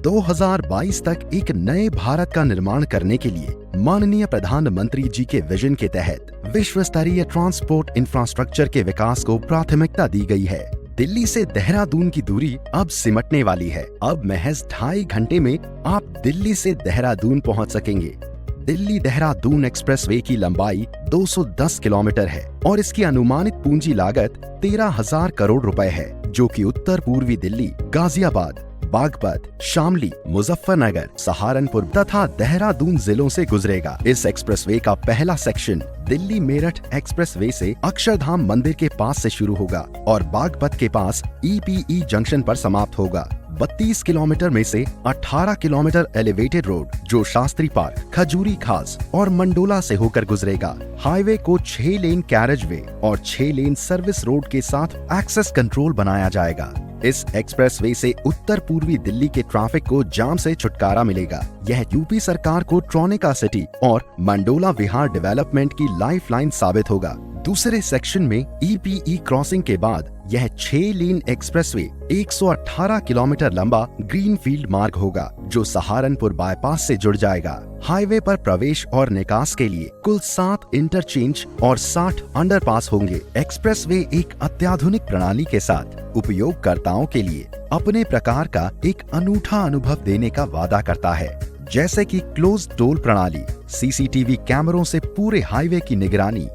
2022 तक एक नए भारत का निर्माण करने के लिए माननीय प्रधानमंत्री जी के विजन के तहत विश्व स्तरीय ट्रांसपोर्ट इंफ्रास्ट्रक्चर के विकास को प्राथमिकता दी गई है। दिल्ली से देहरादून की दूरी अब सिमटने वाली है। अब महज 2.5 घंटे में आप दिल्ली से देहरादून पहुंच सकेंगे। दिल्ली देहरादून एक्सप्रेसवे की लंबाई 210 किलोमीटर है और इसकी अनुमानित पूंजी लागत 13,000 करोड़ रुपए है, जो कि उत्तर पूर्वी दिल्ली, गाजियाबाद, बागपत, शामली, मुजफ्फरनगर, सहारनपुर तथा देहरादून जिलों से गुजरेगा। इस एक्सप्रेसवे का पहला सेक्शन दिल्ली मेरठ एक्सप्रेसवे से अक्षरधाम मंदिर के पास से शुरू होगा और बागपत के पास EPE जंक्शन पर समाप्त होगा। 32 किलोमीटर में से 18 किलोमीटर एलिवेटेड रोड जो शास्त्री पार्क, खजूरी खास और मंडोला से होकर गुजरेगा। हाईवे को 6 लेन कैरेज वे और 6 लेन सर्विस रोड के साथ एक्सेस कंट्रोल बनाया जाएगा। इस एक्सप्रेसवे से उत्तर पूर्वी दिल्ली के ट्रैफिक को जाम से छुटकारा मिलेगा। यह यूपी सरकार को ट्रोनिका सिटी और मंडोला विहार डेवलपमेंट की लाइफलाइन साबित होगा। दूसरे सेक्शन में EPE क्रॉसिंग के बाद यह 6 लेन एक्सप्रेसवे 118 किलोमीटर लंबा ग्रीनफील्ड मार्ग होगा, जो सहारनपुर बाईपास से जुड़ जाएगा। हाईवे पर प्रवेश और निकास के लिए कुल 7 इंटरचेंज और 60 अंडरपास होंगे। एक्सप्रेसवे एक अत्याधुनिक प्रणाली के साथ उपयोगकर्ताओं के लिए अपने प्रकार का एक अनूठा अनुभव देने का वादा करता है, जैसे कि क्लोज टोल प्रणाली, CCTV कैमरों से पूरे हाईवे की निगरानी,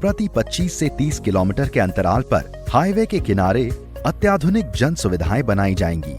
प्रति 25 से 30 किलोमीटर के अंतराल पर हाईवे के किनारे अत्याधुनिक जन सुविधाएं बनाई जाएंगी।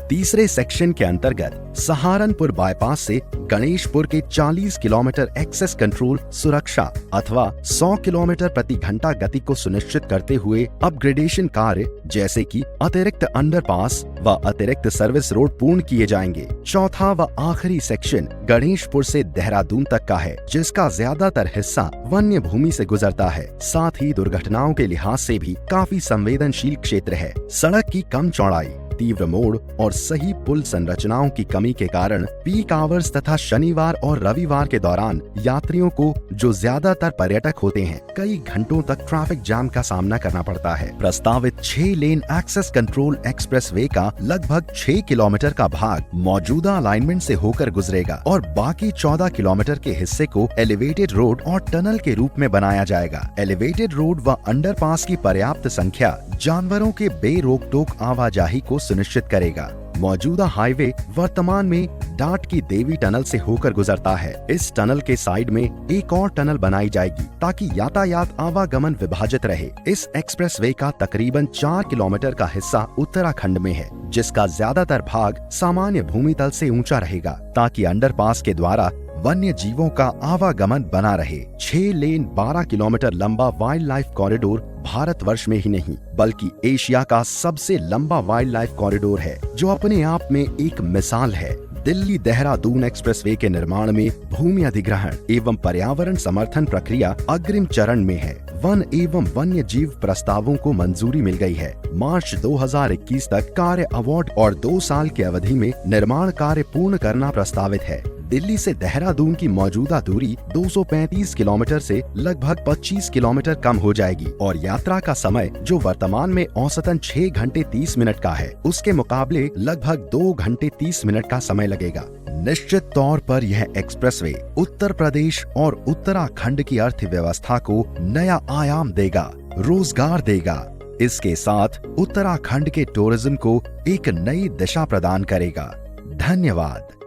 तीसरे सेक्शन के अंतर्गत सहारनपुर बाईपास से गणेशपुर के 40 किलोमीटर एक्सेस कंट्रोल सुरक्षा अथवा 100 किलोमीटर प्रति घंटा गति को सुनिश्चित करते हुए अपग्रेडेशन कार्य जैसे कि अतिरिक्त अंडरपास व अतिरिक्त सर्विस रोड पूर्ण किए जाएंगे। चौथा व आखिरी सेक्शन गणेशपुर से देहरादून तक का है, जिसका ज्यादातर हिस्सा वन्य भूमि से गुजरता है। साथ ही दुर्घटनाओं के लिहाज से भी काफी संवेदनशील क्षेत्र है। सड़क की कम चौड़ाई, तीव्र मोड़ और सही पुल संरचनाओं की कमी के कारण पीक आवर्स तथा शनिवार और रविवार के दौरान यात्रियों को, जो ज्यादातर पर्यटक होते हैं, कई घंटों तक ट्रैफिक जाम का सामना करना पड़ता है। प्रस्तावित 6 लेन एक्सेस कंट्रोल एक्सप्रेसवे का लगभग 6 किलोमीटर का भाग मौजूदा अलाइनमेंट से होकर गुजरेगा और बाकी 14 किलोमीटर के हिस्से को एलिवेटेड रोड और टनल के रूप में बनाया जाएगा। एलिवेटेड रोड व अंडरपास की पर्याप्त संख्या जानवरों के बेरोक टोक आवाजाही को सुनिश्चित करेगा। मौजूदा हाईवे वर्तमान में डाट की देवी टनल से होकर गुजरता है। इस टनल के साइड में एक और टनल बनाई जाएगी ताकि यातायात आवागमन विभाजित रहे। इस एक्सप्रेसवे का तकरीबन 4 किलोमीटर का हिस्सा उत्तराखंड में है, जिसका ज्यादातर भाग सामान्य भूमि तल से ऊंचा रहेगा ताकि अंडरपास के द्वारा वन्य जीवों का आवागमन बना रहे। 6 लेन 12 किलोमीटर लंबा वाइल्ड लाइफ कॉरिडोर भारतवर्ष में ही नहीं बल्कि एशिया का सबसे लंबा वाइल्ड लाइफ कॉरिडोर है, जो अपने आप में एक मिसाल है। दिल्ली देहरादून एक्सप्रेसवे के निर्माण में भूमि अधिग्रहण एवं पर्यावरण समर्थन प्रक्रिया अग्रिम चरण में है। वन एवं वन्य जीव प्रस्तावों को मंजूरी मिल गई है। मार्च 2021 तक कार्य अवार्ड और 2 साल की अवधि में निर्माण कार्य पूर्ण करना प्रस्तावित है। दिल्ली से देहरादून की मौजूदा दूरी 235 किलोमीटर से लगभग 25 किलोमीटर कम हो जाएगी और यात्रा का समय, जो वर्तमान में औसतन 6 घंटे 30 मिनट का है, उसके मुकाबले लगभग 2 घंटे 30 मिनट का समय लगेगा। निश्चित तौर पर यह एक्सप्रेसवे उत्तर प्रदेश और उत्तराखंड की अर्थव्यवस्था को नया आयाम देगा, रोजगार देगा। इसके साथ उत्तराखंड के टूरिज्म को एक नई दिशा प्रदान करेगा। धन्यवाद।